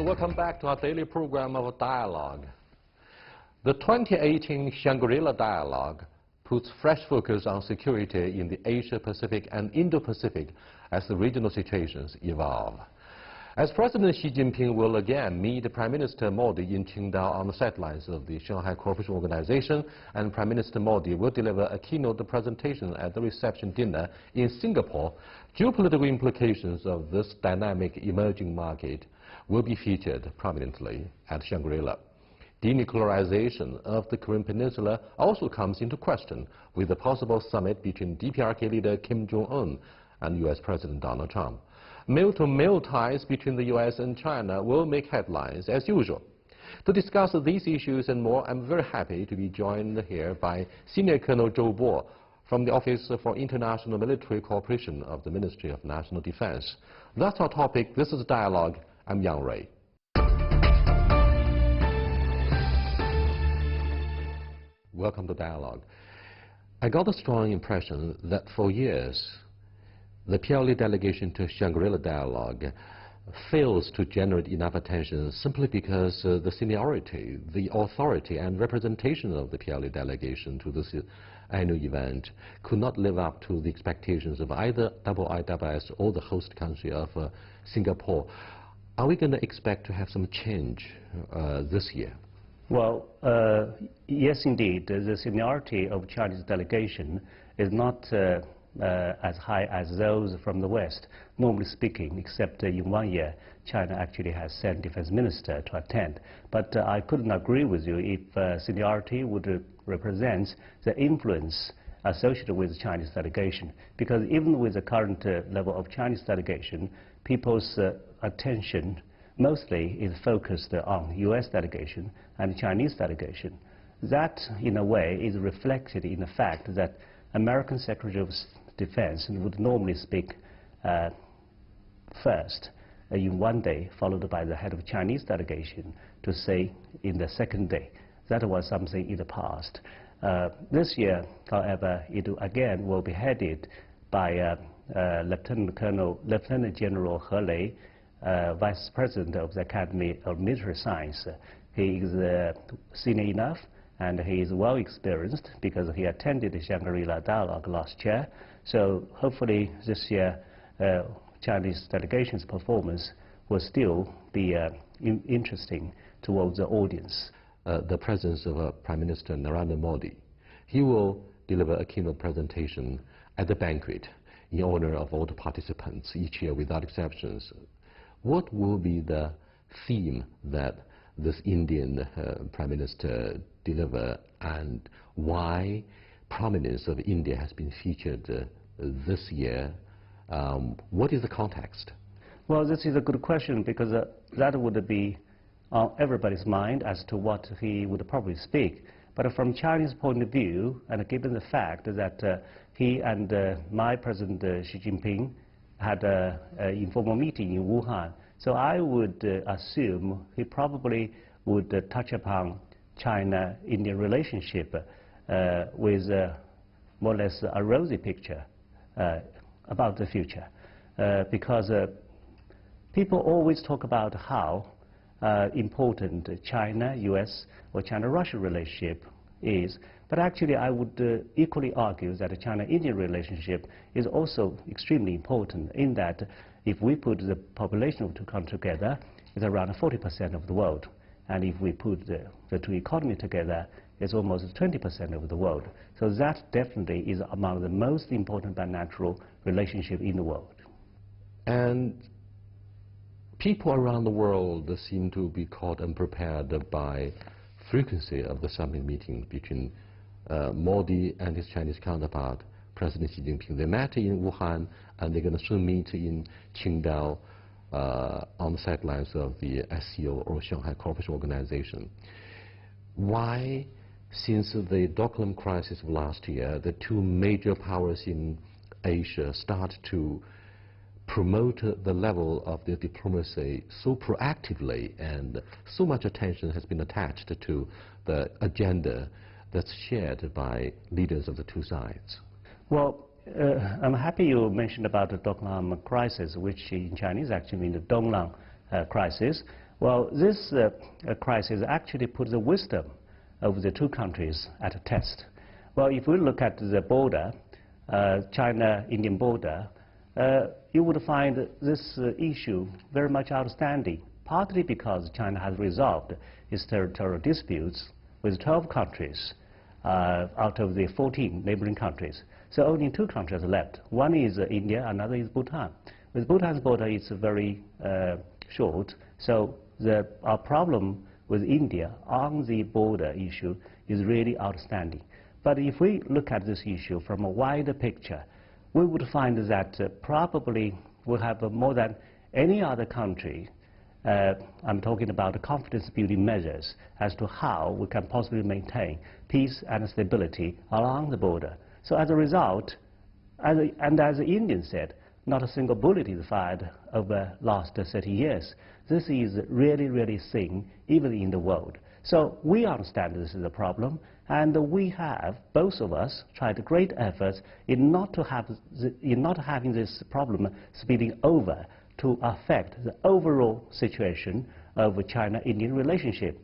welcome back to our daily program of Dialogue. The 2018 Shangri-La Dialogue puts fresh focus on security in the Asia-Pacific and Indo-Pacific as the regional situations evolve. As President Xi Jinping will again meet Prime Minister Modi in Qingdao on the sidelines of the Shanghai Cooperation Organization, and Prime Minister Modi will deliver a keynote presentation at the reception dinner in Singapore, geopolitical implications of this dynamic emerging market will be featured prominently at Shangri-La. Denuclearization of the Korean Peninsula also comes into question with the possible summit between DPRK leader Kim Jong-un and U.S. President Donald Trump. Male-to-male ties between the U.S. and China will make headlines as usual. To discuss these issues and more, I'm very happy to be joined here by Sr Col Zhou Bo from the Office for International Military Cooperation of the Ministry of National Defense. That's our topic. This is Dialogue. I'm Yang Rui. Welcome to Dialogue. I got a strong impression that for years the PLA delegation to Shangri-La Dialogue fails to generate enough attention simply because the seniority, the authority and representation of the PLA delegation to this annual event could not live up to the expectations of either IISS or the host country of Singapore. Are we going to expect to have some change this year? Well, yes, indeed. The seniority of Chinese delegation is not as high as those from the West, normally speaking, except in 1 year, China actually has sent defense minister to attend. But I couldn't agree with you if seniority would represent the influence associated with the Chinese delegation. Because even with the current level of Chinese delegation, people's attention mostly is focused on U.S. delegation and Chinese delegation. That, in a way, is reflected in the fact that American Secretary of Defense would normally speak first in 1 day, followed by the head of Chinese delegation to say in the second day. That was something in the past. This year, however, it again will be headed by Lieutenant General He Lei, Vice President of the Academy of Military Science. He is senior enough and he is well experienced because he attended the Shangri-La Dialogue last year. So hopefully this year Chinese delegation's performance will still be interesting towards the audience. The presence of Prime Minister Narendra Modi, he will deliver a keynote presentation at the banquet in honor of all the participants each year without exceptions. What will be the theme that this Indian Prime Minister deliver, and why prominence of India has been featured this year? What is the context? Well, this is a good question because that would be on everybody's mind as to what he would probably speak. But from Chinese point of view, and given the fact that he and my President Xi Jinping had an informal meeting in Wuhan, so I would assume he probably would touch upon China-Indian relationship with more or less a rosy picture about the future. Because people always talk about how important China-US or China-Russia relationship is. But actually, I would equally argue that the China-Indian relationship is also extremely important in that if we put the population of two countries together, it's around 40% of the world. And if we put the two economies together, it's almost 20% of the world. So that definitely is among the most important bilateral relationship in the world. And people around the world seem to be caught unprepared by frequency of the summit meeting between Modi and his Chinese counterpart, President Xi Jinping. They met in Wuhan, and they're going to soon meet in Qingdao on the sidelines of the SCO, or Shanghai Cooperation Organization. Why, since the Doklam crisis of last year, the two major powers in Asia start to promote the level of their diplomacy so proactively, and so much attention has been attached to the agenda that's shared by leaders of the two sides? Well, I'm happy you mentioned about the Doklam crisis, which in Chinese actually means the Donglang crisis. Well, this crisis actually puts the wisdom of the two countries at a test. Well, if we look at the border, China-Indian border, you would find this issue very much outstanding, partly because China has resolved its territorial disputes with 12 countries out of the 14 neighboring countries. So only two countries are left. One is India, another is Bhutan. With Bhutan's border, it's very short, so our problem with India on the border issue is really outstanding. But if we look at this issue from a wider picture, we would find that probably we'll have more than any other country. I'm talking about confidence-building measures as to how we can possibly maintain peace and stability along the border. So as a result, as the Indians said, not a single bullet is fired over the last 30 years. This is really, really seen even in the world. So we understand this is a problem, and we have, both of us, tried great efforts in not having this problem spilling over to affect the overall situation of China-Indian relationship.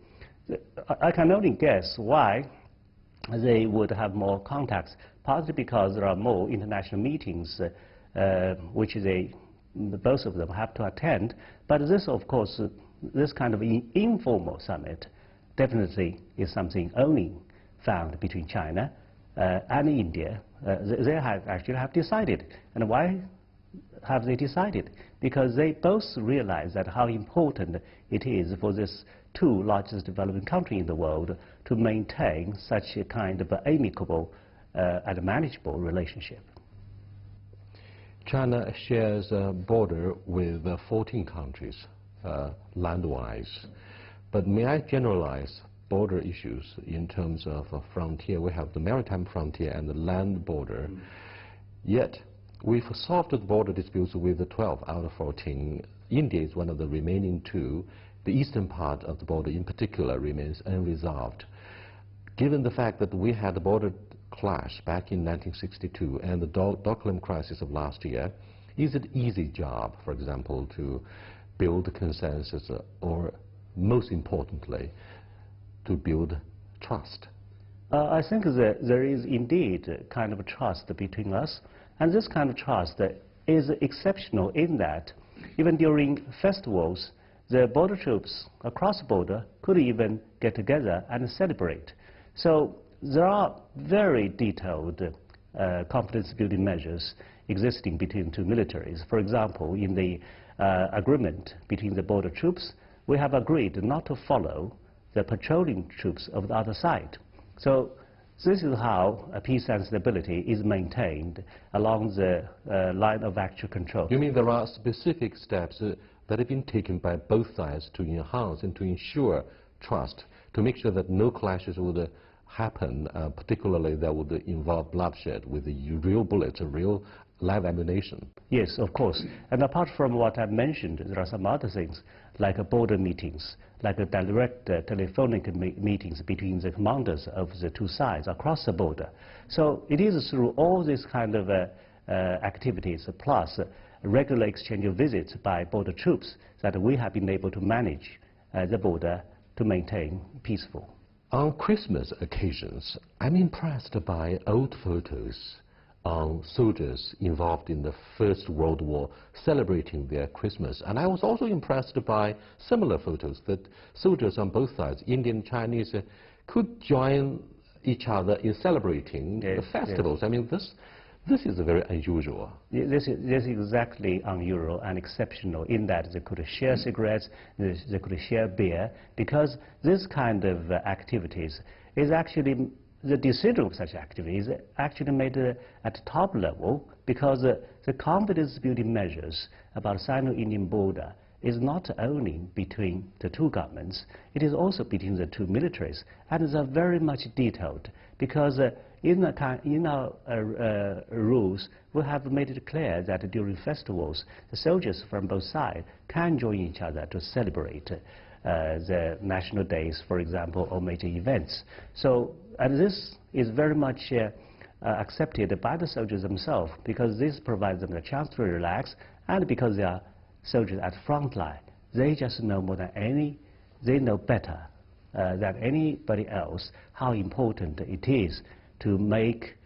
I can only guess why they would have more contacts, partly because there are more international meetings which both of them have to attend. But this, of course, this kind of informal summit definitely is something only found between China and India. They actually have decided. And why have they decided? Because they both realize that how important it is for these two largest developing countries in the world to maintain such a kind of amicable and manageable relationship. China shares a border with 14 countries land-wise. But may I generalize border issues in terms of a frontier? We have the maritime frontier and the land border. Yet, we've solved the border disputes with the 12 out of 14. India is one of the remaining two. The eastern part of the border in particular remains unresolved. Given the fact that we had a border clash back in 1962 and the Doklam crisis of last year, is it an easy job, for example, to build consensus or, most importantly, to build trust? I think that there is indeed a kind of trust between us, and this kind of trust is exceptional in that even during festivals, the border troops across the border could even get together and celebrate. So there are very detailed confidence-building measures existing between two militaries. For example, in the agreement between the border troops, we have agreed not to follow the patrolling troops of the other side. So this is how peace and stability is maintained along the line of actual control. You mean there are specific steps that have been taken by both sides to enhance and to ensure trust, to make sure that no clashes would happen, particularly that would involve bloodshed with the real bullets, real live ammunition? Yes, of course. And apart from what I mentioned, there are some other things, like border meetings, like direct telephonic meetings between the commanders of the two sides across the border. So it is through all these kind of activities, plus regular exchange of visits by border troops, that we have been able to manage the border to maintain peaceful. On Christmas occasions, I'm impressed by old photos on soldiers involved in the First World War celebrating their Christmas. And I was also impressed by similar photos that soldiers on both sides, Indian and Chinese, could join each other in celebrating the festivals. Yes. I mean, this is very unusual. This is exactly unusual and exceptional in that they could share cigarettes, they could share beer, because this kind of activities is actually, the decision of such activities is actually made at the top level, because the confidence-building measures about Sino-Indian border is not only between the two governments, it is also between the two militaries, and they are very much detailed, because in our rules, we have made it clear that during festivals, the soldiers from both sides can join each other to celebrate the national days, for example, or major events. So, and this is very much accepted by the soldiers themselves, because this provides them a chance to relax, and because they are soldiers at front line, they just know more than they know better than anybody else how important it is to maintain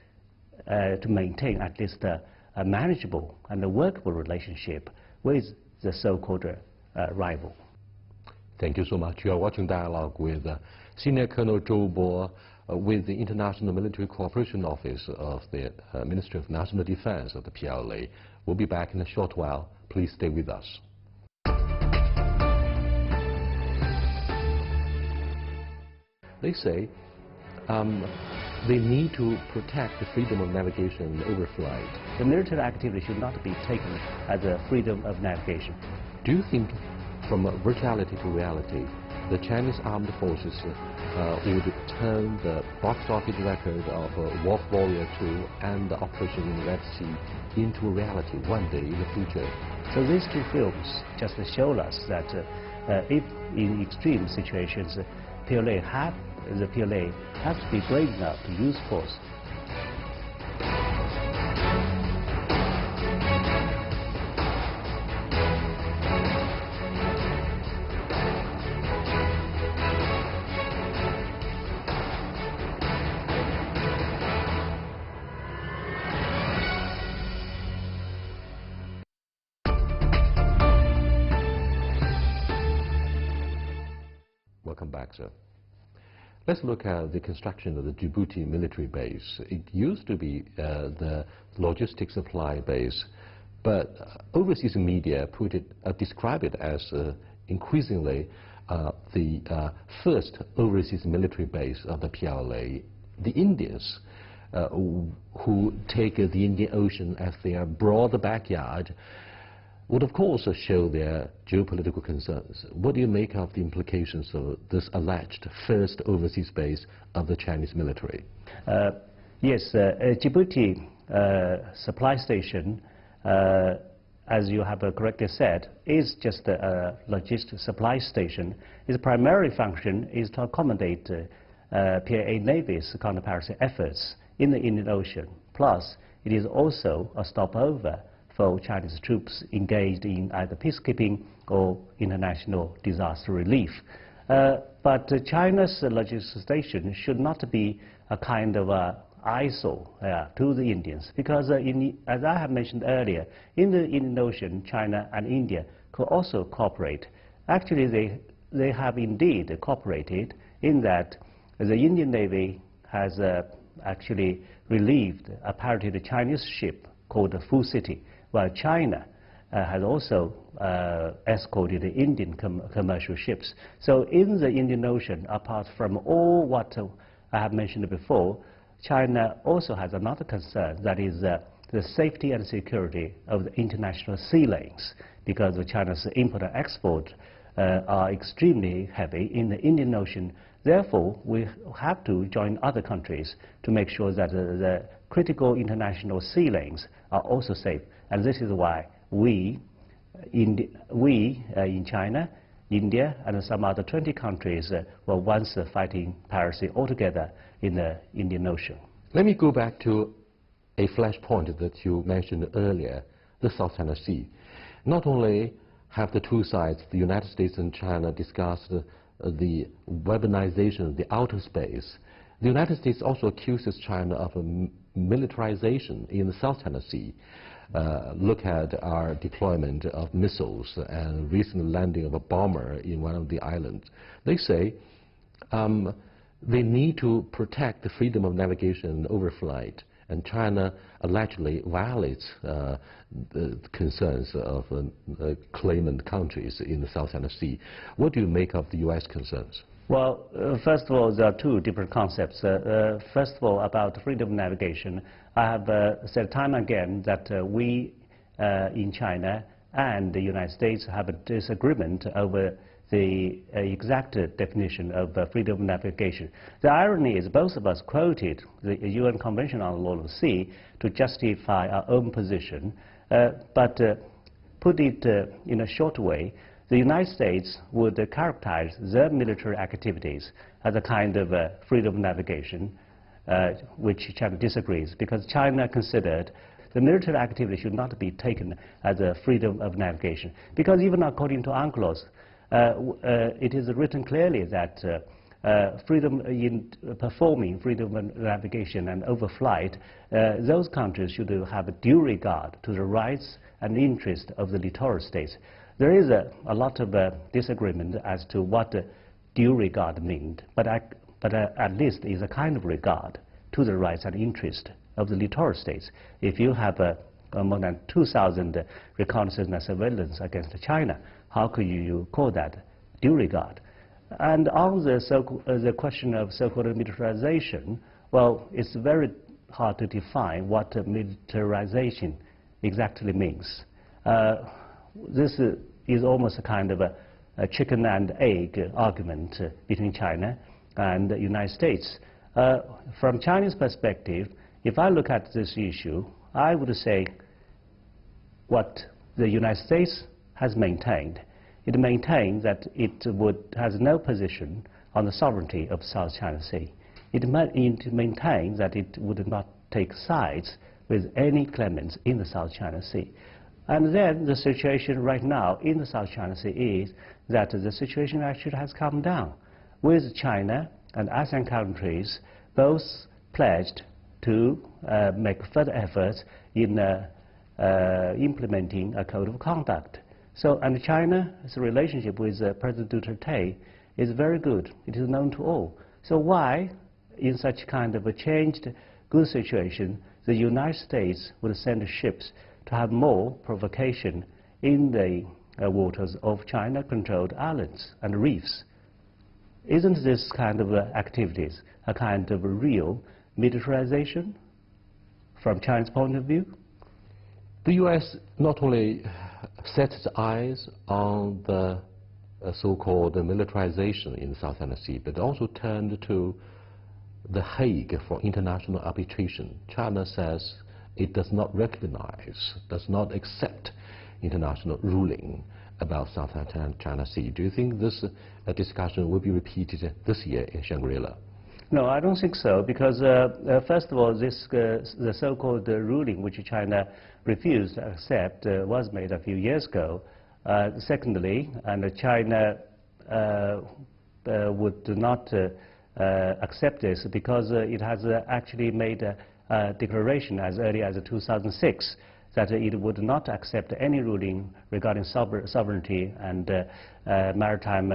at least a manageable and a workable relationship with the so-called rival. Thank you so much. You are watching Dialogue with Sr Col Zhou Bo with the International Military Cooperation Office of the Ministry of National Defense of the PLA. We'll be back in a short while. Please stay with us. They say they need to protect the freedom of navigation and overflight. The military activity should not be taken as a freedom of navigation. Do you think, from virtuality to reality, the Chinese armed forces would turn the box office record of Wolf Warrior 2 and the Operation in the Red Sea into reality one day in the future? So these two films just show us that if in extreme situations, the PLA has to be brave enough to use force. Welcome back, sir. Let's look at the construction of the Djibouti military base. It used to be the logistics supply base, but overseas media describe it as increasingly the first overseas military base of the PLA. The Indians, who take the Indian Ocean as their broad backyard, would of course show their geopolitical concerns. What do you make of the implications of this alleged first overseas base of the Chinese military? Yes, Djibouti supply station, as you have correctly said, is just a logistics supply station. Its primary function is to accommodate PLA Navy's counter-piracy efforts in the Indian Ocean. Plus, it is also a stopover for Chinese troops engaged in either peacekeeping or international disaster relief. But China's logistics station should not be a kind of eyesore to the Indians, because as I have mentioned earlier, in the Indian Ocean, China and India could also cooperate. Actually, they have indeed cooperated in that the Indian Navy has actually relieved apparently the Chinese ship called the Fu City, while China has also escorted the Indian commercial ships. So in the Indian Ocean, apart from all what I have mentioned before, China also has another concern, that is the safety and security of the international sea lanes, because China's import and export are extremely heavy in the Indian Ocean. Therefore, we have to join other countries to make sure that the critical international sea lanes are also safe. And this is why we in China, India, and some other 20 countries were once fighting piracy altogether in the Indian Ocean. Let me go back to a flashpoint that you mentioned earlier, the South China Sea. Not only have the two sides, the United States and China, discussed the weaponization of the outer space, the United States also accuses China of militarization in the South China Sea. Look at our deployment of missiles and recent landing of a bomber in one of the islands. They say they need to protect the freedom of navigation and overflight, and China allegedly violates the concerns of claimant countries in the South China Sea. What do you make of the U.S. concerns? Well, first of all, there are two different concepts. First of all, about freedom of navigation, I have said time and again that we in China and the United States have a disagreement over the exact definition of freedom of navigation. The irony is both of us quoted the UN Convention on the Law of the Sea to justify our own position, but put it in a short way, the United States would characterize their military activities as a kind of freedom of navigation, which China disagrees, because China considered the military activity should not be taken as a freedom of navigation. Because even according to UNCLOS, it is written clearly that freedom in performing freedom of navigation and overflight, those countries should have a due regard to the rights and interest of the littoral states. There is a lot of disagreement as to what due regard means, but at least is a kind of regard to the rights and interest of the littoral states. If you have more than 2,000 reconnaissance and surveillance against China, how could you call that due regard? And on the question of so-called militarization, well, it's very hard to define what militarization exactly means. This is almost a kind of a chicken and egg argument between China and the United States. From Chinese perspective, if I look at this issue, I would say what the United States has maintained. It maintains that it has no position on the sovereignty of South China Sea. It maintains that it would not take sides with any claimants in the South China Sea. And then the situation right now in the South China Sea is that the situation actually has come down, with China and ASEAN countries both pledged to make further efforts in implementing a code of conduct. So, and China's relationship with President Duterte is very good. It is known to all. So why, in such kind of a changed good situation, the United States would send ships to have more provocation in the waters of China-controlled islands and reefs? Isn't this kind of activities a kind of real militarization from China's point of view? The U.S. not only set its eyes on the so-called militarization in the South China Sea, but also turned to The Hague for international arbitration. China says it does not recognize, does not accept international ruling about South China Sea. Do you think this discussion will be repeated this year in Shangri-La? No, I don't think so, because first of all, the so-called ruling which China refused to accept was made a few years ago. Secondly, and China would not accept this because it has actually made a declaration as early as 2006 that it would not accept any ruling regarding sovereignty and maritime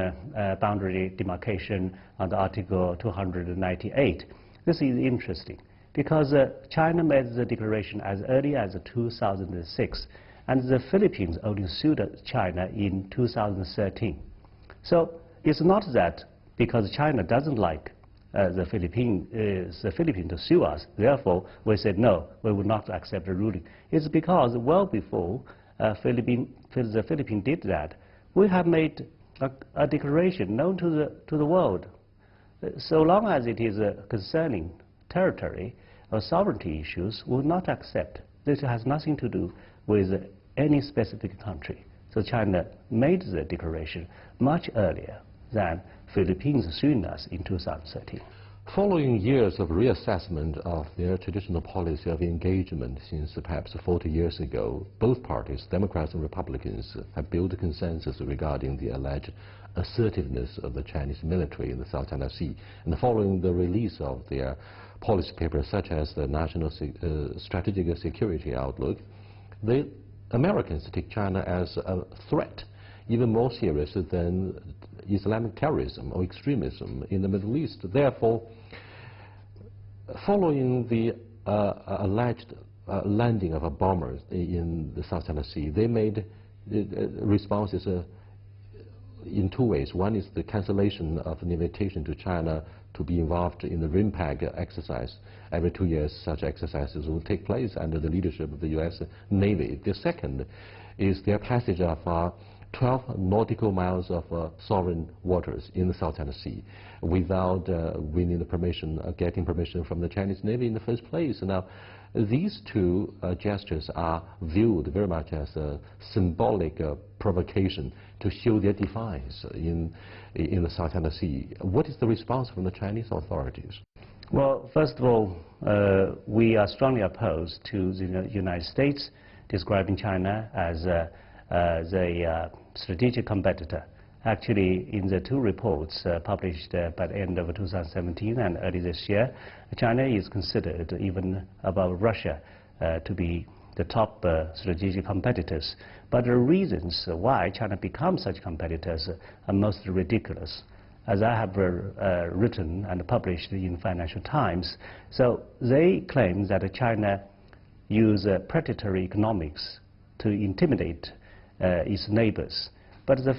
boundary demarcation under Article 298. This is interesting because China made the declaration as early as 2006, and the Philippines only sued China in 2013. So it's not that because China doesn't like the Philippines to sue us, therefore we said no, we would not accept the ruling. It's because well before the Philippines did that, we have made a declaration known to the world. So long as it is concerning territory or sovereignty issues, we will not accept. This has nothing to do with any specific country. So China made the declaration much earlier than Philippines suing us in 2013. Following years of reassessment of their traditional policy of engagement since perhaps 40 years ago, both parties, Democrats and Republicans, have built a consensus regarding the alleged assertiveness of the Chinese military in the South China Sea. And following the release of their policy papers such as the National Strategic Security Outlook, the Americans take China as a threat, even more serious than Islamic terrorism or extremism in the Middle East. Therefore, following the alleged landing of a bomber in the South China Sea, they made responses in two ways. One is the cancellation of an invitation to China to be involved in the RIMPAC exercise. Every 2 years, such exercises will take place under the leadership of the U.S. Navy. The second is their passage of 12 nautical miles of sovereign waters in the South China Sea without winning the permission, getting permission from the Chinese Navy in the first place. Now, these two gestures are viewed very much as a symbolic provocation to show their defiance in the South China Sea. What is the response from the Chinese authorities? Well, first of all, we are strongly opposed to the United States describing China as a strategic competitor Actually, in the two reports published by the end of 2017 and early this year, China is considered even above Russia to be the top strategic competitors. But the reasons why China becomes such competitors are most ridiculous, as I have written and published in Financial Times. So they claim that China uses predatory economics to intimidate its neighbors. But the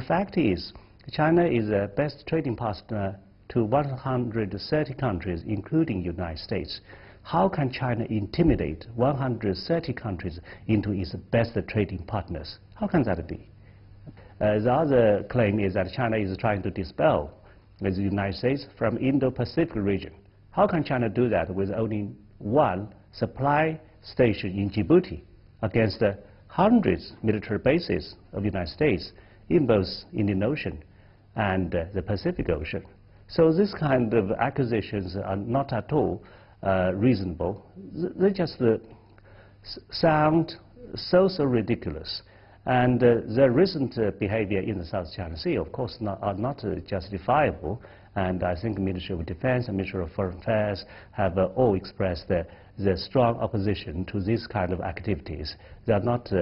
fact is, China is the best trading partner to 130 countries, including the United States. How can China intimidate 130 countries into its best trading partners? How can that be? The other claim is that China is trying to dispel the United States from Indo-Pacific region. How can China do that with only one supply station in Djibouti against hundreds military bases of the United States in both Indian Ocean and the Pacific Ocean? So this kind of accusations are not at all reasonable. They just sound so ridiculous. And the recent behavior in the South China Sea, of course, are not justifiable. And I think the Ministry of Defense and Ministry of Foreign Affairs have all expressed the strong opposition to this kind of activities. They are not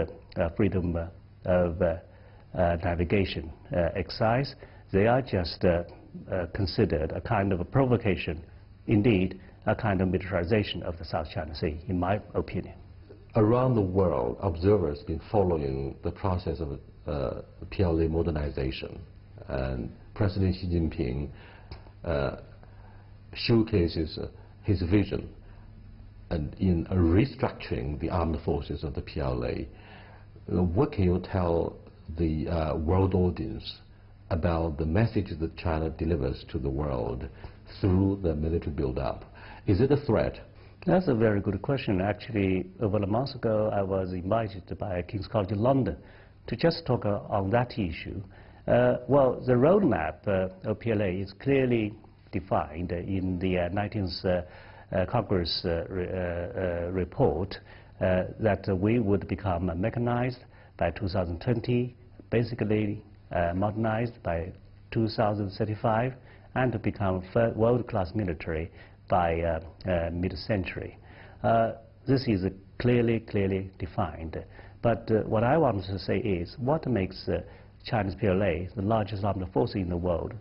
freedom of navigation exercise. They are just considered a kind of a provocation, indeed, a kind of militarization of the South China Sea, in my opinion. Around the world, observers have been following the process of PLA modernization, and President Xi Jinping showcases his vision and in restructuring the armed forces of the PLA. What can you tell the world audience about the message that China delivers to the world through the military build-up? Is it a threat? That's a very good question. Actually, over a month ago, I was invited by King's College London to just talk on that issue. Well, the roadmap of PLA is clearly defined in the 19th Congress report that we would become mechanized by 2020, basically modernized by 2035, and to become world-class military by mid-century. This is clearly defined. But what I want to say is, what makes China's PLA, the largest armed force in the world,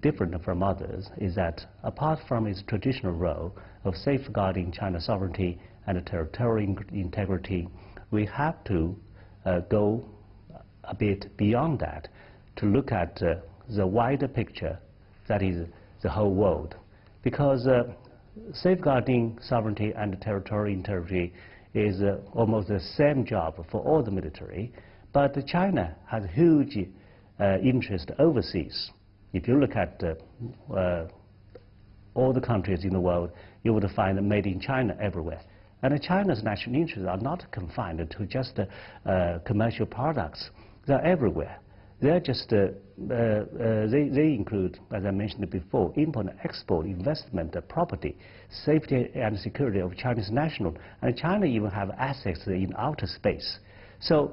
different from others is that apart from its traditional role of safeguarding China's sovereignty and territorial integrity, we have to go a bit beyond that to look at the wider picture, that is the whole world. Because safeguarding sovereignty and territorial integrity is almost the same job for all the military, but China has huge interest overseas. If you look at all the countries in the world, you would find made in China everywhere. And China's national interests are not confined to just commercial products. They're everywhere. They're just, they include, as I mentioned before, import and export, investment, property, safety and security of Chinese national. And China even have assets in outer space. So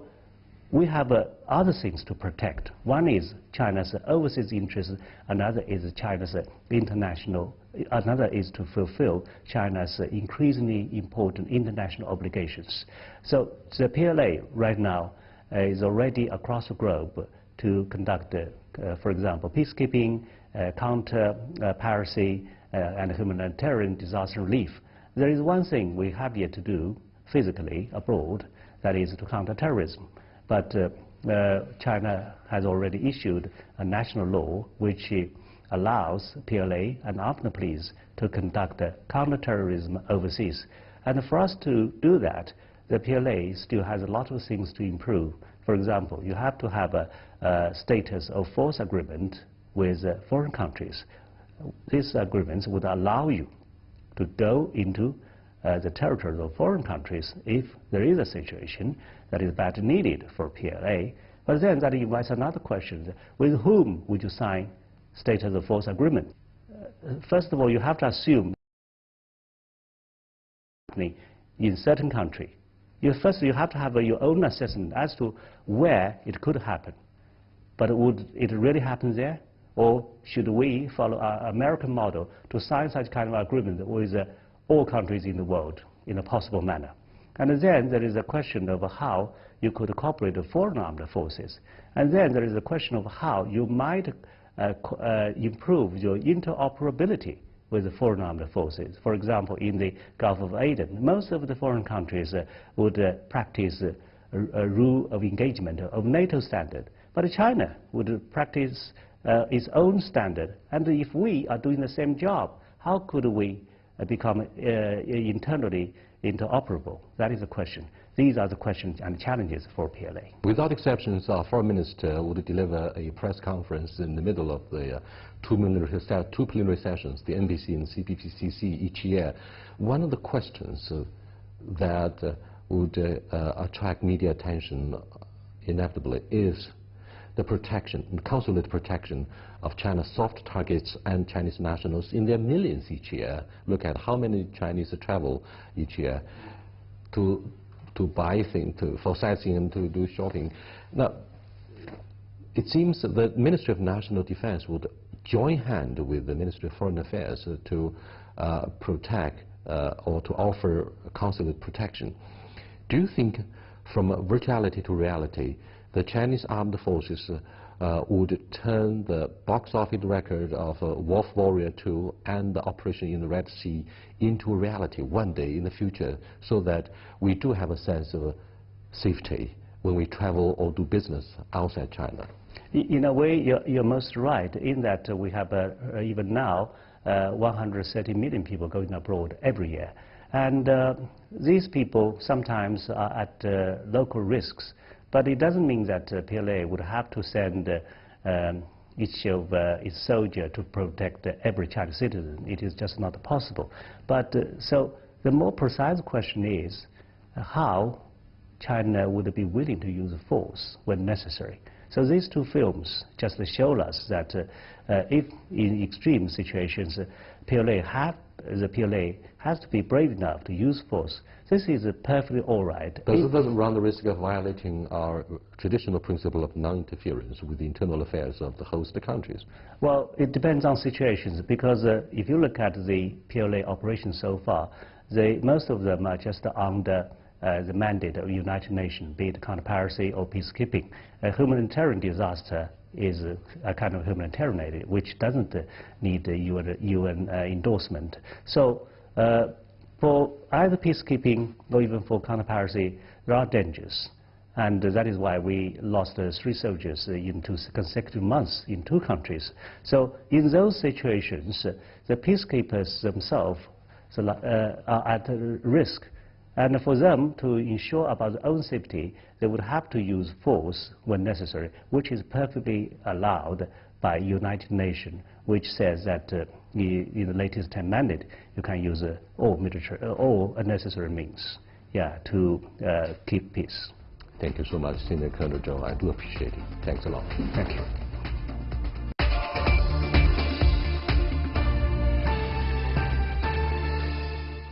we have other things to protect. One is China's overseas interests, another is China's international, another is to fulfill China's increasingly important international obligations. So the PLA right now is already across the globe to conduct, for example, peacekeeping, counter-piracy, and humanitarian disaster relief. There is one thing we have yet to do physically abroad, that is to counter terrorism. But China has already issued a national law which allows PLA and armed police to conduct counter-terrorism overseas. And for us to do that, the PLA still has a lot of things to improve. For example, you have to have a status of force agreement with foreign countries. These agreements would allow you to go into the territory of foreign countries if there is a situation that is badly needed for PLA. But then that invites another question. With whom would you sign status of force agreement? First of all, you have to assume in certain country. First, you have to have your own assessment as to where it could happen. But would it really happen there? Or should we follow our American model to sign such kind of agreement with all countries in the world in a possible manner? And then there is a question of how you could cooperate with foreign armed forces. And then there is a question of how you might improve your interoperability with the foreign armed forces. For example, in the Gulf of Aden, most of the foreign countries would practice a rule of engagement of NATO standard. But China would practice its own standard. And if we are doing the same job, how could we become internally interoperable? That is the question. These are the questions and challenges for PLA. Without exceptions, our foreign minister would deliver a press conference in the middle of the two plenary sessions, the NPC and CPPCC each year. One of the questions that would attract media attention inevitably is the protection, the consulate protection of China's soft targets and Chinese nationals in their millions each year. Look at how many Chinese travel each year to buy things, for sightseeing and to do shopping. Now, it seems that the Ministry of National Defense would join hand with the Ministry of Foreign Affairs to protect or to offer consulate protection. Do you think, from virtuality to reality, the Chinese armed forces would turn the box office record of Wolf Warrior 2 and the operation in the Red Sea into reality one day in the future, so that we do have a sense of safety when we travel or do business outside China? In a way, you're most right in that we have even now 130 million people going abroad every year. And these people sometimes are at local risks. But it doesn't mean that PLA would have to send each of its soldier to protect every Chinese citizen. It is just not possible. But so the more precise question is how China would be willing to use force when necessary. So these two films just show us that if in extreme situations the PLA has to be brave enough to use force, this is perfectly all right. Does it run the risk of violating our traditional principle of non-interference with the internal affairs of the host countries? Well, it depends on situations, because if you look at the PLA operations so far, most of them are just under the mandate of the United Nations, be it counter-piracy or peacekeeping. A humanitarian disaster is a kind of humanitarian aid, which doesn't need UN endorsement. So for either peacekeeping or even for counter-piracy, there are dangers. And that is why we lost 3 soldiers in 2 consecutive months in 2 countries. So in those situations, the peacekeepers themselves are at risk. And for them to ensure about their own safety, they would have to use force when necessary, which is perfectly allowed by United Nations, which says that in the latest 10 mandate, you can use all necessary means, to keep peace. Thank you so much, Sr. Col Zhou. I do appreciate it. Thanks a lot. Thank you.